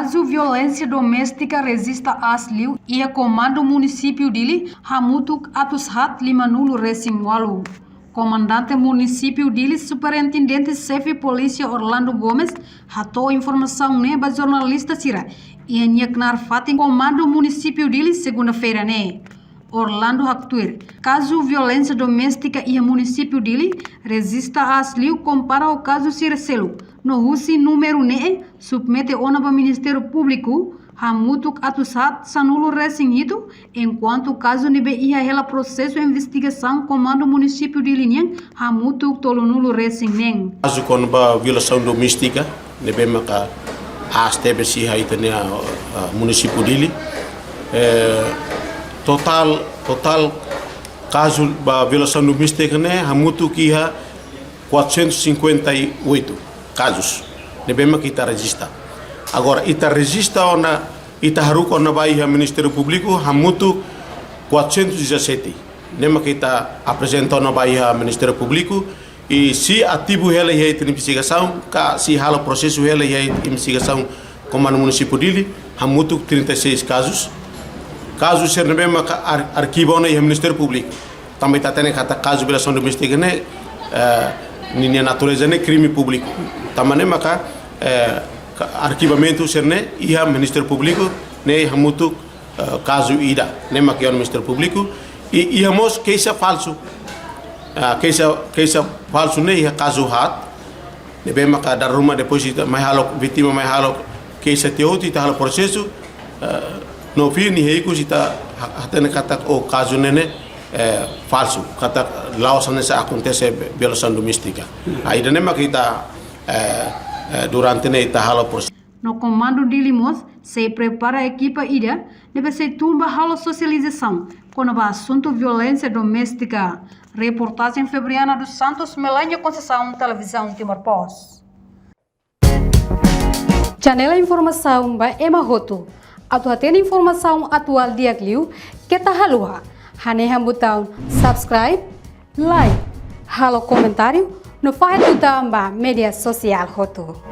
Caso violência doméstica resista asliu e a comando município dele hamutuk atus hat limanulo resinwalu. Comandante município dele, superintendente-chefe polícia Orlando Gomes, ratou informação neba jornalista Sira e enheknar fatem comando município dele segunda-feira né. Orlando Haktuir, caso violência doméstica e a município dele resista asliu compara o caso Sirecelo. No Russi número ne submete ona para Ministério Público hamutuk atusat sanulo resinhito enquanto o caso nebe ia ela processo de investigação comando município de Linhang hamutuk tolunulo resinheng. Caso com violação doméstica nebe maka astebe si haitane município dele total caso ba violação doméstica né hamutuk ia 458 casos nebema kita registra. Agora ita registra ona ita haruko na baia Ministério Público hamutu 417 nema kita apresenta na baia Ministério Público e se ativo ela e a investigação ka se hala processo ela e a investigação comando município dele hamutu 36 casos ser nebema arquivo na Ministério Público também tá tendo kata caso violação doméstica né ninia natureza né crime público também maka arquivamento serne ia Ministério Público ne hamutu caso ida ne makion Ministério Público e íamos queixa falso falso ne ia caso hat ne bem maka dar rumah depois mai halo vítima mai halo queixa teoti ta halo processo no fim ni heiku sita hatene kata o caso nene falso kata lausan essa acontece violação doméstica aí ne makita durante ita halo processo. No comando de Limos, se prepara a equipa ida, deve ser tumba halo socialização, quando o assunto violência doméstica. Reportagem Febriana dos Santos, Melania Conceição, Televisão Timor Post. Janela informação ba Emma Roto. Atual tem informação atual dia Gliu, que tá halua. Hanehan botão subscribe, like, halo comentário, no faz botão ba media social Roto.